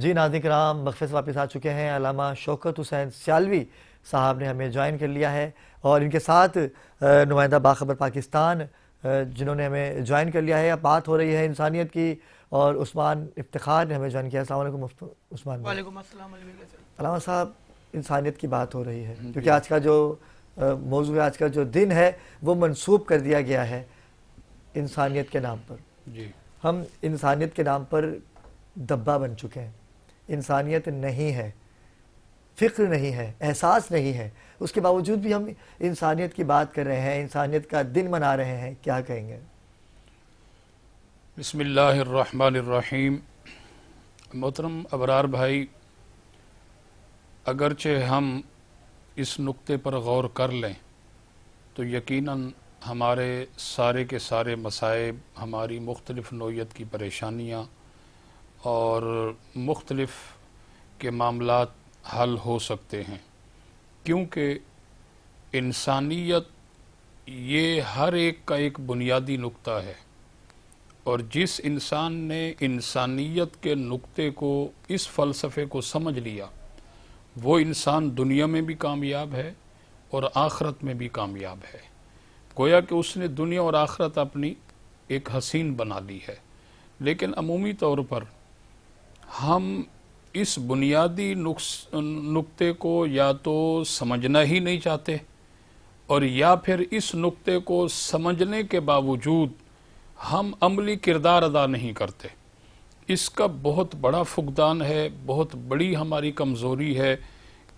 جی ناظرین کرام، مغفرت سے واپس آ چکے ہیں علامہ شوکت حسین سیالوی صاحب نے ہمیں جوائن کر لیا ہے، اور ان کے ساتھ نمائندہ باخبر پاکستان جنہوں نے ہمیں جوائن کر لیا ہے۔ اب بات ہو رہی ہے انسانیت کی، اور عثمان افتخار نے ہمیں جوائن کیا۔ السلام علیکم عثمان بھائی۔ وعلیکم السلام علیکم۔ علامہ صاحب، انسانیت کی بات ہو رہی ہے کیونکہ آج کا جو موضوع ہے، آج کا جو دن ہے، وہ منسوب کر دیا گیا ہے انسانیت کے نام پر۔ جی ہم انسانیت کے نام پر دبا بن چکے ہیں۔ انسانیت نہیں ہے، فکر نہیں ہے، احساس نہیں ہے، اس کے باوجود بھی ہم انسانیت کی بات کر رہے ہیں، انسانیت کا دن منا رہے ہیں۔ کیا کہیں گے؟ بسم اللہ الرحمن الرحیم۔ محترم ابرار بھائی، اگرچہ ہم اس نقطے پر غور کر لیں تو یقیناً ہمارے سارے کے سارے مصائب، ہماری مختلف نوعیت کی پریشانیاں اور مختلف کے معاملات حل ہو سکتے ہیں، کیونکہ انسانیت یہ ہر ایک کا ایک بنیادی نقطہ ہے، اور جس انسان نے انسانیت کے نقطے کو، اس فلسفے کو سمجھ لیا، وہ انسان دنیا میں بھی کامیاب ہے اور آخرت میں بھی کامیاب ہے۔ گویا کہ اس نے دنیا اور آخرت اپنی ایک حسین بنا لی ہے۔ لیکن عمومی طور پر ہم اس بنیادی نقطے کو یا تو سمجھنا ہی نہیں چاہتے، اور یا پھر اس نقطے کو سمجھنے کے باوجود ہم عملی کردار ادا نہیں کرتے۔ اس کا بہت بڑا فقدان ہے، بہت بڑی ہماری کمزوری ہے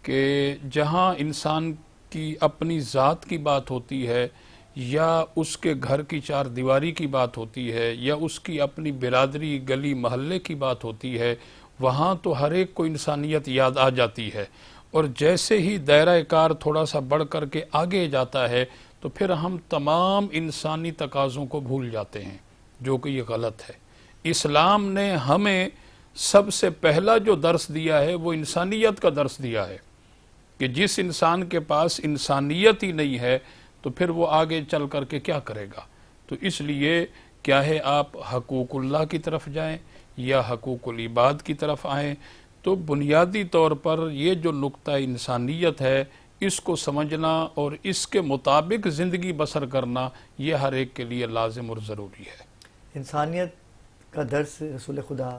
کہ جہاں انسان کی اپنی ذات کی بات ہوتی ہے، یا اس کے گھر کی چار دیواری کی بات ہوتی ہے، یا اس کی اپنی برادری، گلی محلے کی بات ہوتی ہے، وہاں تو ہر ایک کو انسانیت یاد آ جاتی ہے، اور جیسے ہی دائرہ کار تھوڑا سا بڑھ کر کے آگے جاتا ہے تو پھر ہم تمام انسانی تقاضوں کو بھول جاتے ہیں، جو کہ یہ غلط ہے۔ اسلام نے ہمیں سب سے پہلا جو درس دیا ہے وہ انسانیت کا درس دیا ہے، کہ جس انسان کے پاس انسانیت ہی نہیں ہے تو پھر وہ آگے چل کر کے کیا کرے گا۔ تو اس لیے کیا ہے، آپ حقوق اللہ کی طرف جائیں یا حقوق العباد کی طرف آئیں، تو بنیادی طور پر یہ جو نقطہ انسانیت ہے، اس کو سمجھنا اور اس کے مطابق زندگی بسر کرنا، یہ ہر ایک کے لیے لازم اور ضروری ہے۔ انسانیت کا درس رسول خدا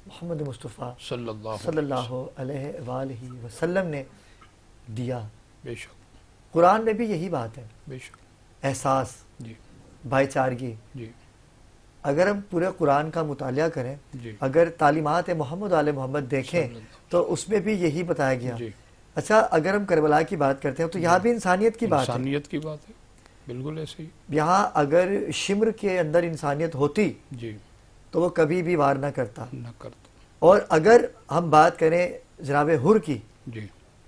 محمد مصطفیٰ صلی صلی اللہ اللہ علیہ وآلہ وسلم نے دیا۔ بے شک، قرآن میں بھی یہی بات ہے، بے شک۔ احساس، جی بھائی چارگی۔ جی اگر ہم پورے قرآن کا مطالعہ کریں، جی اگر تعلیمات محمد آل محمد دیکھیں تو اس میں بھی یہی بتایا گیا۔ جی، اچھا، اگر ہم کربلا کی بات کرتے ہیں تو یہاں بھی انسانیت کی بات ہے۔ انسانیت کی بات ہے، بالکل ایسے ہی۔ یہاں اگر شمر کے اندر انسانیت ہوتی جی، تو وہ کبھی بھی وار نہ کرتا، نہ کرتا۔ اور اگر ہم بات کریں جناب حر کی، جی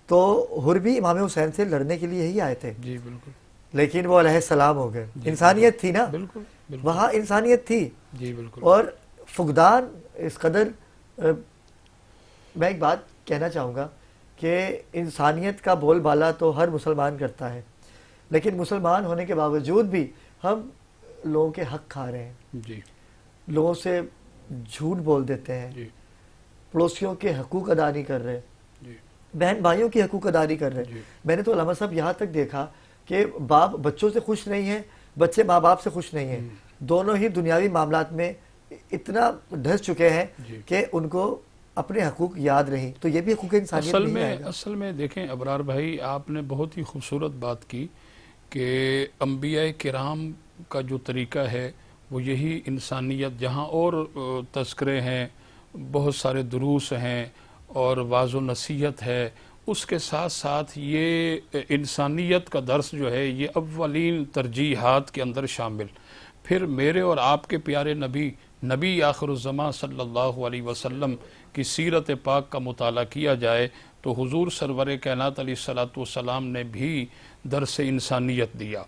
تو حر بھی امام حسین سے لڑنے کے لیے ہی آئے تھے، جی، بالکل، لیکن وہ علیہ السلام ہو گئے۔ انسانیت تھی نا، بالکل بالکل۔ وہاں انسانیت تھی۔ جی بالکل۔ اور فقدان اس قدر، میں ایک بات کہنا چاہوں گا کہ انسانیت کا بول بالا تو ہر مسلمان کرتا ہے، لیکن مسلمان ہونے کے باوجود بھی ہم لوگوں کے حق کھا رہے ہیں، جی لوگوں سے جھوٹ بول دیتے ہیں، جی پڑوسیوں کے حقوق ادا نہیں کر رہے، جی بہن بھائیوں کی حقوق ادا نہیں کر رہے۔ جی۔ میں نے تو علامہ صاحب یہاں تک دیکھا کہ باپ بچوں سے خوش نہیں ہیں، بچے ماں باپ سے خوش نہیں ہیں، دونوں ہی دنیاوی معاملات میں اتنا دھس چکے ہیں جی۔ کہ ان کو اپنے حقوق یاد نہیں۔ تو یہ بھی حقوق انسانیت نہیں آئے گا۔ اصل میں دیکھیں ابرار بھائی، آپ نے بہت ہی خوبصورت بات کی کہ انبیاء کرام کا جو طریقہ ہے وہ یہی انسانیت، جہاں اور تذکرے ہیں، بہت سارے دروس ہیں اور واعظ و نصیحت ہے، اس کے ساتھ ساتھ یہ انسانیت کا درس جو ہے یہ اولین ترجیحات کے اندر شامل۔ پھر میرے اور آپ کے پیارے نبی آخر الزماں صلی اللہ علیہ وسلم کی سیرت پاک کا مطالعہ کیا جائے تو حضور سرور کائنات علیہ الصلوۃ والسلام نے بھی درس انسانیت دیا۔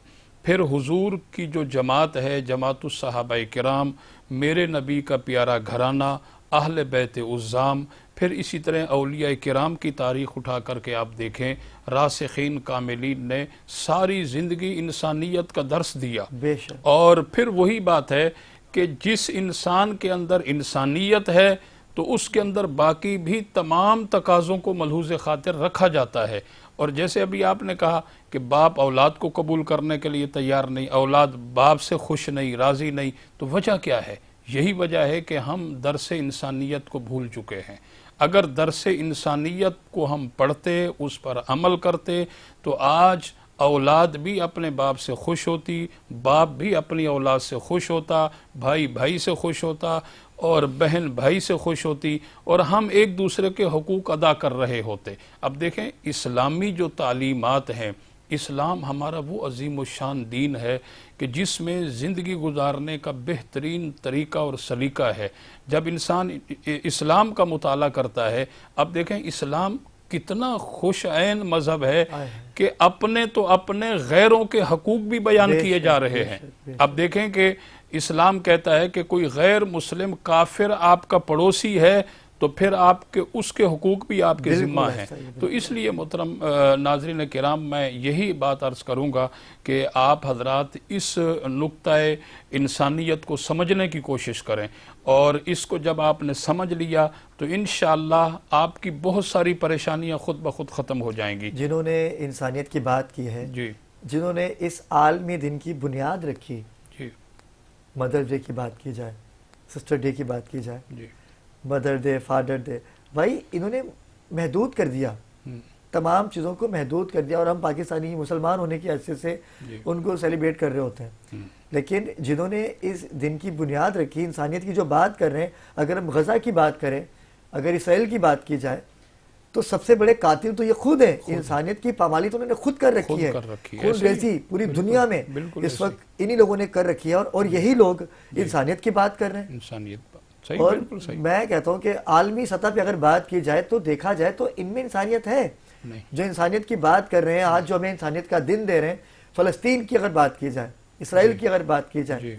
پھر حضور کی جو جماعت ہے، جماعت الصحابہ کرام، میرے نبی کا پیارا گھرانہ، اہل بیت عظام، پھر اسی طرح اولیاء کرام کی تاریخ اٹھا کر کے آپ دیکھیں، راسخین کاملین نے ساری زندگی انسانیت کا درس دیا۔ بے شک۔ اور پھر وہی بات ہے کہ جس انسان کے اندر انسانیت ہے تو اس کے اندر باقی بھی تمام تقاضوں کو ملحوظ خاطر رکھا جاتا ہے۔ اور جیسے ابھی آپ نے کہا کہ باپ اولاد کو قبول کرنے کے لیے تیار نہیں، اولاد باپ سے خوش نہیں، راضی نہیں، تو وجہ کیا ہے؟ یہی وجہ ہے کہ ہم درس انسانیت کو بھول چکے ہیں۔ اگر درس انسانیت کو ہم پڑھتے، اس پر عمل کرتے، تو آج اولاد بھی اپنے باپ سے خوش ہوتی، باپ بھی اپنی اولاد سے خوش ہوتا، بھائی بھائی سے خوش ہوتا، اور بہن بھائی سے خوش ہوتی، اور ہم ایک دوسرے کے حقوق ادا کر رہے ہوتے۔ اب دیکھیں اسلامی جو تعلیمات ہیں، اسلام ہمارا وہ عظیم الشان دین ہے کہ جس میں زندگی گزارنے کا بہترین طریقہ اور سلیقہ ہے۔ جب انسان اسلام کا مطالعہ کرتا ہے، اب دیکھیں اسلام کتنا خوش عین مذہب ہے کہ اپنے تو اپنے غیروں کے حقوق بھی بیان کیے جا رہے ہیں۔ اب دیکھیں کہ اسلام کہتا ہے کہ کوئی غیر مسلم کافر آپ کا پڑوسی ہے تو پھر آپ کے اس کے حقوق بھی آپ کے ذمہ ہیں۔ تو اس لیے محترم ناظرین کرام، میں یہی بات عرض کروں گا کہ آپ حضرات اس نقطہ انسانیت کو سمجھنے کی کوشش کریں، اور اس کو جب آپ نے سمجھ لیا تو انشاءاللہ آپ کی بہت ساری پریشانیاں خود بخود ختم ہو جائیں گی۔ جنہوں نے انسانیت کی بات کی ہے، جی جنہوں نے اس عالمی دن کی بنیاد رکھی، جی مدر ڈے کی بات کی جائے، سسٹر ڈے کی بات کی جائے، جی مدر ڈے، فادر ڈے، بھائی انہوں نے محدود کر دیا، تمام چیزوں کو محدود کر دیا، اور ہم پاکستانی مسلمان ہونے کی حیثیت سے ان کو سیلیبریٹ کر رہے ہوتے ہیں۔ لیکن جنہوں نے اس دن کی بنیاد رکھی، انسانیت کی جو بات کر رہے ہیں، اگر ہم غزہ کی بات کریں، اگر اسرائیل کی بات کی جائے، تو سب سے بڑے قاتل تو یہ خود ہیں۔ انسانیت کی پامالی تو انہوں نے خود کر رکھی ہے، خون ریزی پوری دنیا میں اس وقت انہی لوگوں نے کر رکھی ہے، اور یہی لوگ انسانیت کی بات کر رہے ہیں۔ انسانیت اور میں کہتا ہوں کہ عالمی سطح پہ اگر بات کی جائے تو دیکھا جائے تو ان میں انسانیت ہے۔ جو انسانیت کی بات کر رہے ہیں آج، جو ہمیں انسانیت کا دن دے رہے ہیں، فلسطین کی اگر بات کی جائے، اسرائیل کی اگر بات کی جائے،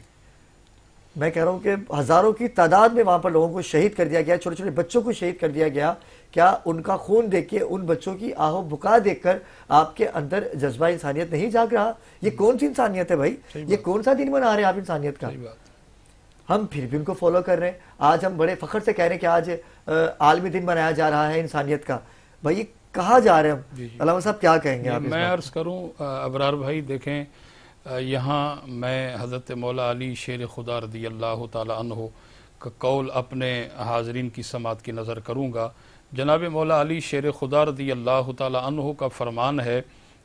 میں کہہ رہا ہوں کہ ہزاروں کی تعداد میں وہاں پر لوگوں کو شہید کر دیا گیا، چھوٹے چھوٹے بچوں کو شہید کر دیا گیا۔ کیا ان کا خون دیکھ کے، ان بچوں کی آہ و بکا دیکھ کر آپ کے اندر جذبہ انسانیت نہیں جاگ رہا؟ یہ کون سی انسانیت ہے بھائی؟ یہ کون سا دن منا رہے ہیں آپ انسانیت کا؟ ہم پھر بھی ان کو فالو کر رہے ہیں۔ آج ہم بڑے فخر سے کہہ رہے ہیں کہ آج عالمی دن منایا جا رہا ہے انسانیت کا۔ بھائی کہاں جا رہے ہیں ہم؟ علامہ صاحب کیا کہیں گے آپ؟ میں عرض کروں ابرار بھائی، دیکھیں یہاں میں حضرت مولا علی شیر خدا رضی اللہ تعالی عنہ کا قول اپنے حاضرین کی سماعت کی نظر کروں گا۔ جناب مولا علی شیر خدا رضی اللہ تعالی عنہ کا فرمان ہے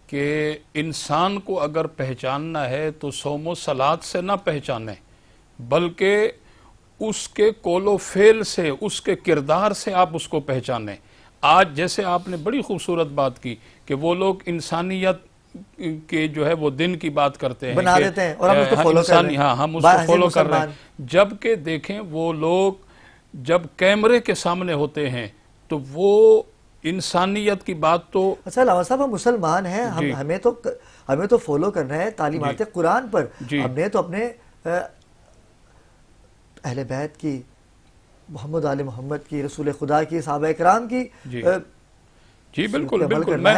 کہ انسان کو اگر پہچاننا ہے تو صوم و صلات سے نہ پہچانے، بلکہ اس کے قول و فعل سے، اس کے کردار سے آپ اس کو پہچانیں۔ آج جیسے آپ نے بڑی خوبصورت بات کی کہ وہ لوگ انسانیت کے جو ہے وہ دن کی بات کرتے ہیں، بنا دیتے ہیں، اور ہم اس کو فالو کر رہے ہیں۔ ہاں، ہم اس کو فالو کر رہے ہیں، جبکہ دیکھیں وہ لوگ جب کیمرے کے سامنے ہوتے ہیں تو وہ انسانیت کی بات تو… اچھا علامہ صاحب، ہم مسلمان ہیں، ہمیں تو فالو کرنا ہے تعلیمات قرآن پر۔ ہم نے تو اپنے اہل بیت کی، محمد آل محمد کی، رسول خدا کی، صحابہ اکرام کی جی بالکل بالکل، میں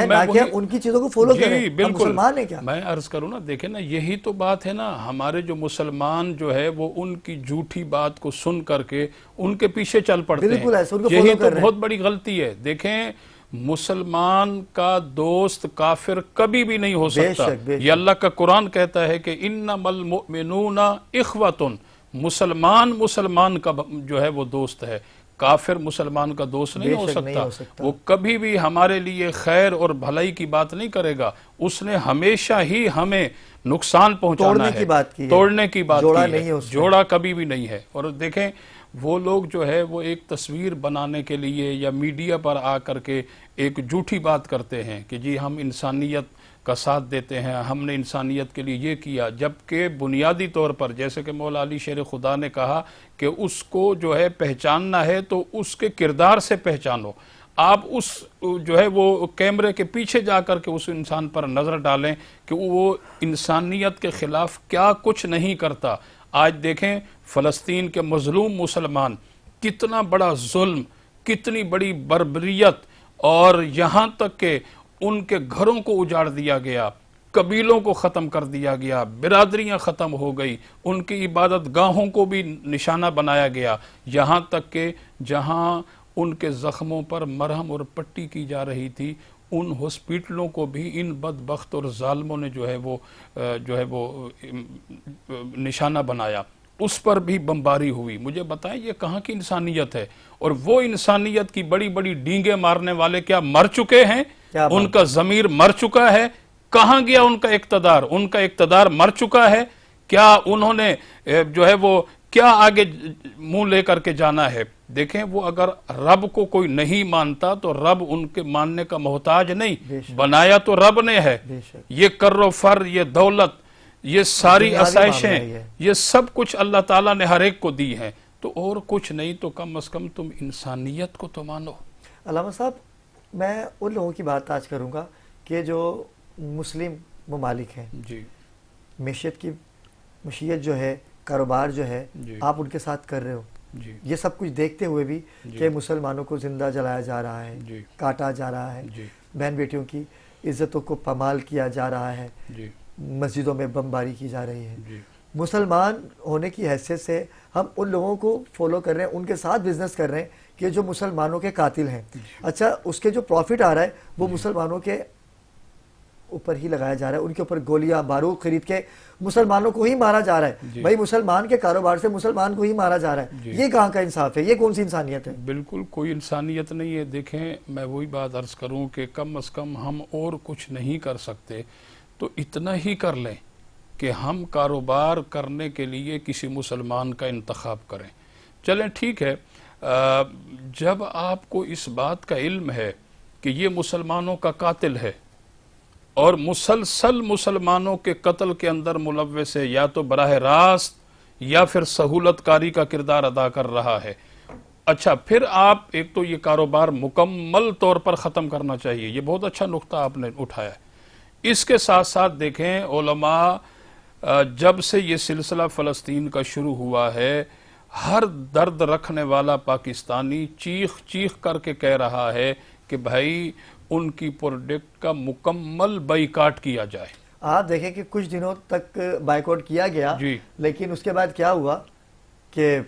ان کی چیزوں کو فالو کریں۔ ہم مسلمان ہیں کیا؟ میں عرض کروں نا، دیکھیں نا، یہی تو بات ہے نا، ہمارے جو مسلمان جو ہے وہ ان کی جھوٹی بات کو سن کر کے ان کے پیچھے چل پڑتے ہیں۔ یہی تو بہت بڑی غلطی ہے۔ دیکھیں مسلمان کا دوست کافر کبھی بھی نہیں ہو سکتا۔ یہ اللہ کا قرآن کہتا ہے کہ انما المؤمنون اخوۃ، مسلمان کا جو ہے وہ دوست ہے، کافر مسلمان کا دوست نہیں ہو سکتا۔ وہ کبھی بھی ہمارے لیے خیر اور بھلائی کی بات نہیں کرے گا، اس نے ہمیشہ ہی ہمیں نقصان پہنچانا ہے، توڑنے کی بات کی ہے، جوڑا کبھی بھی نہیں ہے۔ اور دیکھیں وہ لوگ جو ہے وہ ایک تصویر بنانے کے لیے یا میڈیا پر آ کر کے ایک جھوٹی بات کرتے ہیں کہ جی ہم انسانیت کا ساتھ دیتے ہیں، ہم نے انسانیت کے لیے یہ کیا، جبکہ بنیادی طور پر جیسے کہ مولا علی شیر خدا نے کہا کہ اس کو جو ہے پہچاننا ہے تو اس کے کردار سے پہچانو۔ آپ اس جو ہے وہ کیمرے کے پیچھے جا کر کے اس انسان پر نظر ڈالیں کہ وہ انسانیت کے خلاف کیا کچھ نہیں کرتا۔ آج دیکھیں فلسطین کے مظلوم مسلمان، کتنا بڑا ظلم، کتنی بڑی بربریت، اور یہاں تک کہ ان کے گھروں کو اجاڑ دیا گیا، قبیلوں کو ختم کر دیا گیا، برادریاں ختم ہو گئی، ان کی عبادت گاہوں کو بھی نشانہ بنایا گیا، یہاں تک کہ جہاں ان کے زخموں پر مرہم اور پٹی کی جا رہی تھی ان ہاسپٹلوں کو بھی ان بدبخت اور ظالموں نے جو ہے وہ نشانہ بنایا، اس پر بھی بمباری ہوئی۔ مجھے بتائیں یہ کہاں کی انسانیت ہے؟ اور وہ انسانیت کی بڑی بڑی ڈینگیں مارنے والے کیا مر چکے ہیں؟ ان کا ضمیر مر چکا ہے؟ کہاں گیا ان کا اقتدار؟ ان کا اقتدار مر چکا ہے؟ کیا انہوں نے جو ہے وہ کیا آگے منہ لے کر کے جانا ہے؟ دیکھیں وہ اگر رب کو کوئی نہیں مانتا تو رب ان کے ماننے کا محتاج نہیں، بنایا تو رب نے ہے۔ یہ کر و فر، یہ دولت، یہ ساری آسائشیں، یہ سب کچھ اللہ تعالیٰ نے ہر ایک کو دی ہیں، تو اور کچھ نہیں تو کم از کم تم انسانیت کو تو مانو۔ علامہ صاحب میں ان لوگوں کی بات آج کروں گا کہ جو مسلم ممالک ہیں، جی معیشت جو ہے، کاروبار جو ہے، آپ ان کے ساتھ کر رہے ہو، یہ سب کچھ دیکھتے ہوئے بھی کہ مسلمانوں کو زندہ جلایا جا رہا ہے، کاٹا جا رہا ہے، بہن بیٹیوں کی عزتوں کو پامال کیا جا رہا ہے، مسجدوں میں بمباری کی جا رہی ہے، مسلمان ہونے کی حیثیت سے ہم ان لوگوں کو فالو کر رہے ہیں، ان کے ساتھ بزنس کر رہے ہیں کہ جو مسلمانوں کے قاتل ہیں۔ اچھا اس کے جو پروفٹ آ رہا ہے وہ مسلمانوں کے اوپر ہی لگایا جا رہا ہے، ان کے اوپر گولیاں بارود خرید کے مسلمانوں کو ہی مارا جا رہا ہے۔ بھائی مسلمان کے کاروبار سے مسلمان کو ہی مارا جا رہا ہے، یہ کہاں کا انصاف ہے؟ یہ کون سی انسانیت ہے؟ بالکل کوئی انسانیت نہیں ہے۔ دیکھیں میں وہی بات عرض کروں کہ کم از کم ہم اور کچھ نہیں کر سکتے تو اتنا ہی کر لیں کہ ہم کاروبار کرنے کے لیے کسی مسلمان کا انتخاب کریں۔ چلیں ٹھیک ہے، جب آپ کو اس بات کا علم ہے کہ یہ مسلمانوں کا قاتل ہے اور مسلسل مسلمانوں کے قتل کے اندر ملوث ہے، یا تو براہ راست یا پھر سہولت کاری کا کردار ادا کر رہا ہے، اچھا پھر آپ ایک تو یہ کاروبار مکمل طور پر ختم کرنا چاہیے، یہ بہت اچھا نقطہ آپ نے اٹھایا ہے۔ اس کے ساتھ ساتھ دیکھیں علماء جب سے یہ سلسلہ فلسطین کا شروع ہوا ہے، ہر درد رکھنے والا پاکستانی چیخ چیخ کر کے کہہ رہا ہے کہ بھائی ان کی پروڈکٹ کا مکمل بائیکاٹ کیا جائے۔ آپ دیکھیں کہ کچھ دنوں تک بائیکاٹ کیا گیا، لیکن اس کے بعد کیا ہوا کہ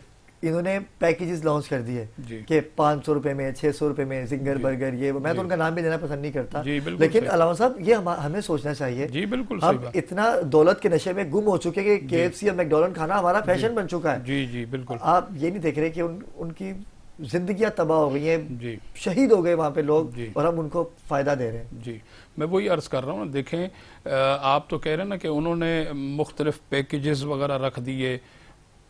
انہوں نے پیکیجز لانچ کر دیے کہ 500 روپے میں، 600 روپے میں زنگر برگر، یہ میں تو ان کا نام بھی لینا پسند نہیں کرتا، لیکن علامہ صاحب یہ ہمیں سوچنا چاہیے، ہم اتنا دولت کے نشے میں گم ہو چکے کہ KFC اور میکڈونلڈ کھانا ہمارا فیشن بن چکا ہے۔ آپ یہ نہیں دیکھ رہے کہ ان کی زندگیاں تباہ ہو گئی ہیں، شہید ہو گئے وہاں پہ لوگ، اور ہم ان کو فائدہ دے رہے ہیں۔ جی میں وہی عرض کر رہا ہوں، دیکھیں آپ تو کہہ رہے ہیں نا کہ انہوں نے مختلف پیکیجز وغیرہ رکھ دیے،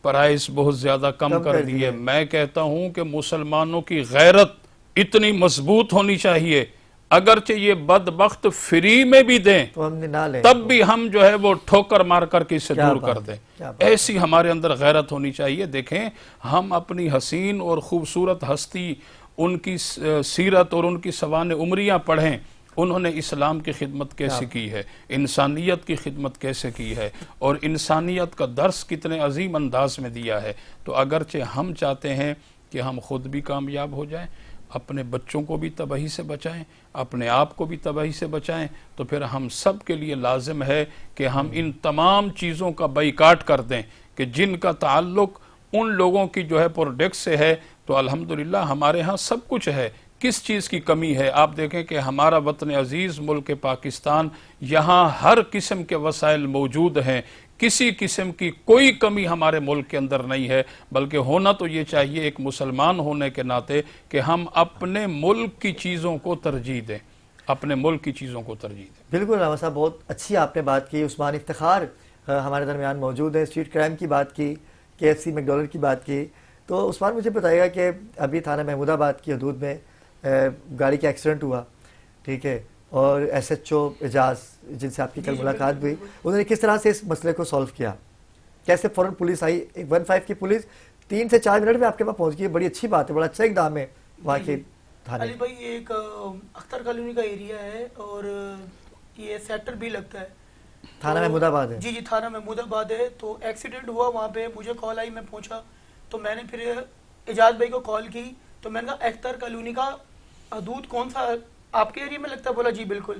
پرائس بہت زیادہ کم کر دیے۔ میں کہتا ہوں کہ مسلمانوں کی غیرت اتنی مضبوط ہونی چاہیے، اگرچہ یہ بدبخت فری میں بھی دیں تو ہم نے نہ لیں، تب بھی ہم جو ہے وہ ٹھوکر مار کر کے اسے دور کر دیں، ایسی ہمارے اندر غیرت ہونی چاہیے۔ دیکھیں ہم اپنی حسین اور خوبصورت ہستی، ان کی سیرت اور ان کی سوانح عمریاں پڑھیں، انہوں نے اسلام کی خدمت کیسے کی ہے، انسانیت کی خدمت کیسے کی ہے، اور انسانیت کا درس کتنے عظیم انداز میں دیا ہے۔ تو اگرچہ ہم چاہتے ہیں کہ ہم خود بھی کامیاب ہو جائیں، اپنے بچوں کو بھی تباہی سے بچائیں، اپنے آپ کو بھی تباہی سے بچائیں، تو پھر ہم سب کے لیے لازم ہے کہ ہم ان تمام چیزوں کا بائیکاٹ کر دیں کہ جن کا تعلق ان لوگوں کی جو ہے پروڈکٹ سے ہے۔ تو الحمدللہ ہمارے ہاں سب کچھ ہے، کس چیز کی کمی ہے؟ آپ دیکھیں کہ ہمارا وطن عزیز ملک پاکستان، یہاں ہر قسم کے وسائل موجود ہیں، کسی قسم کی کوئی کمی ہمارے ملک کے اندر نہیں ہے، بلکہ ہونا تو یہ چاہیے ایک مسلمان ہونے کے ناطے کہ ہم اپنے ملک کی چیزوں کو ترجیح دیں، اپنے ملک کی چیزوں کو ترجیح دیں۔ بالکل علامہ صاحب بہت اچھی آپ نے بات کی، عثمان افتخار ہمارے درمیان موجود ہیں، اسٹریٹ کرائم کی بات کی، KFC میکڈونلڈ کی بات کی۔ تو عثمان مجھے بتائے گا کہ ابھی تھانہ محمود آباد کی حدود میں گاڑی کا ایکسیڈنٹ ہوا، ٹھیک ہے، اور SHO اعجاز جن سے آپ کی کل ملاقات ہوئی، انہوں نے کس طرح سے اس مسئلے کو سولو کیا؟ کیسے فوراً پولیس آئی؟ 15 کی پولیس 3 سے 4 منٹ میں آپ کے پاس پہنچ گئی، بڑی اچھی بات ہے، بڑا اچھا اقدام ہے وہاں کے تھانے۔ علی بھائی یہ ایک اختر کالونی کا ایریا ہے اور یہ سیکٹر بھی لگتا ہے، تھانہ محمود آباد ہے۔ جی تھانہ محمود آباد ہے۔ تو ایکسیڈنٹ ہوا وہاں پہ، مجھے کال آئی، میں پہنچا، تو میں نے پھر اعجاز بھائی کو کال کی، تو میں نے کہا اختر کالونی کا حدود کون سا آپ کے ایریا میں لگتا ہے؟ بولا جی بالکل۔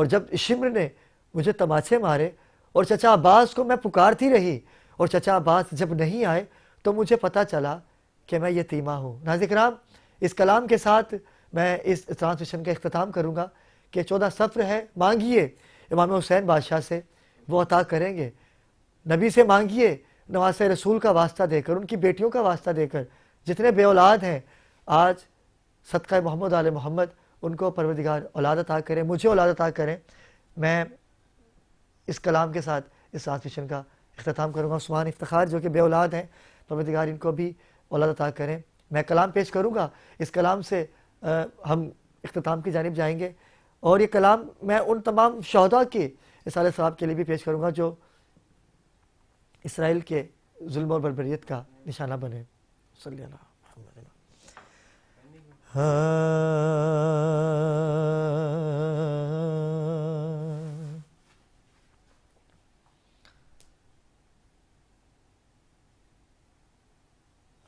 اور جب شمر نے مجھے تماچے مارے اور چچا عباس کو میں پکارتی رہی اور چچا عباس جب نہیں آئے تو مجھے پتہ چلا کہ میں یتیمہ ہوں۔ ناظرین کرام، اس کلام کے ساتھ میں اس ٹرانسمیشن کا اختتام کروں گا کہ 14 صفر ہے، مانگیے امام حسین بادشاہ سے، وہ عطا کریں گے۔ نبی سے مانگیے نواسۂ رسول کا واسطہ دے کر، ان کی بیٹیوں کا واسطہ دے کر، جتنے بے اولاد ہیں آج صدقہ محمد آل محمد ان کو پروردگار اولاد عطا کریں، مجھے اولاد عطا کریں۔ میں اس کلام کے ساتھ اس ٹرانسمیشن کا اختتام کروں گا۔ عثمان افتخار جو کہ بے اولاد ہیں، پروردگار ان کو بھی اولاد عطا کریں۔ میں کلام پیش کروں گا، اس کلام سے ہم اختتام کی جانب جائیں گے، اور یہ کلام میں ان تمام شہداء کے اصالہ ثواب کے لیے بھی پیش کروں گا جو اسرائیل کے ظلم اور بربریت کا نشانہ بنے۔ صلی اللہ محمد۔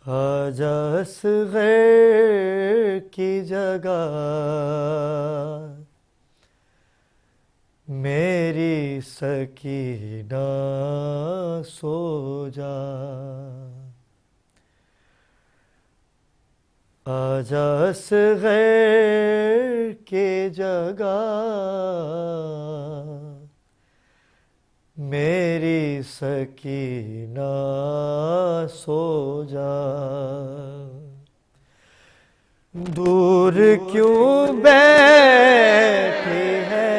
آجا اصغر کی جگہ میری سکینہ سو جا، آجا اصغر کی جگہ میری سکینہ سو جا، دور کیوں بیٹھی ہے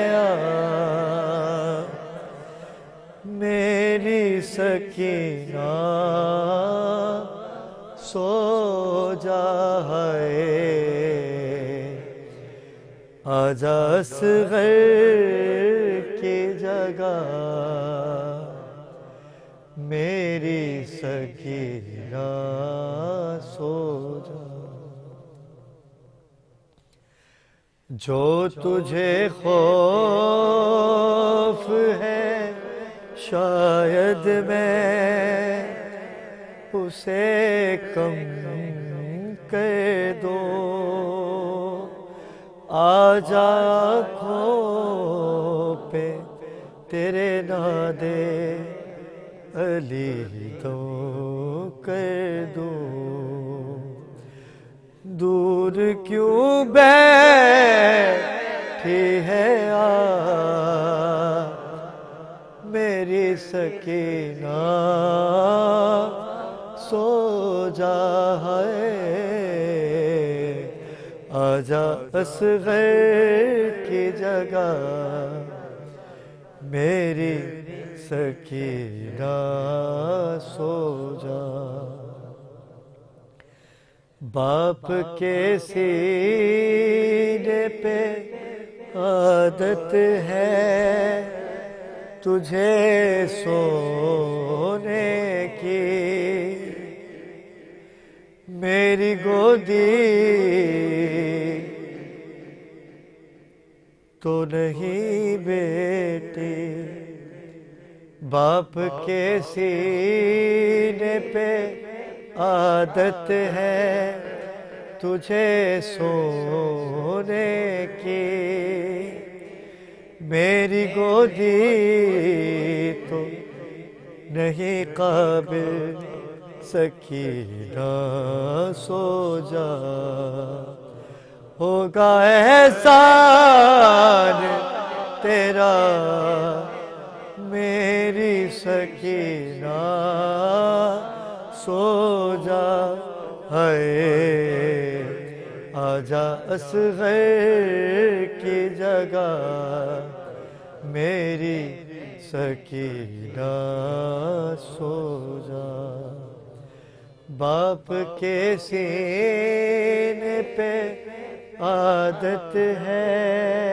میری سکینہ سو جا ہے، آجا اصغر کی جگہ میری سکینہ سو جا، جو تجھے خوف ہے شاید میں اسے کم کر دوں، آجا آنکھوں پہ تیرے نادے علی تو کر دوں، دور کیوں بیٹھی ہے میری سکینہ سو جا ہے، آجا اصغر کی جگہ میری سکینہ سو جا، باپ کے سینے پہ عادت ہے تجھے سونے کی، میری گودی تو نہیں بیٹی، باپ کے سینے پہ عادت ہے تجھے سونے کی، میری گودی تو نہیں قابل سکینہ سو جا، ہوگا احسان تیرا میری سکینہ سو جا ہے، آجا اصغر کی جگہ میری سکینہ سو جا، باپ کے سینے پہ عادت ہے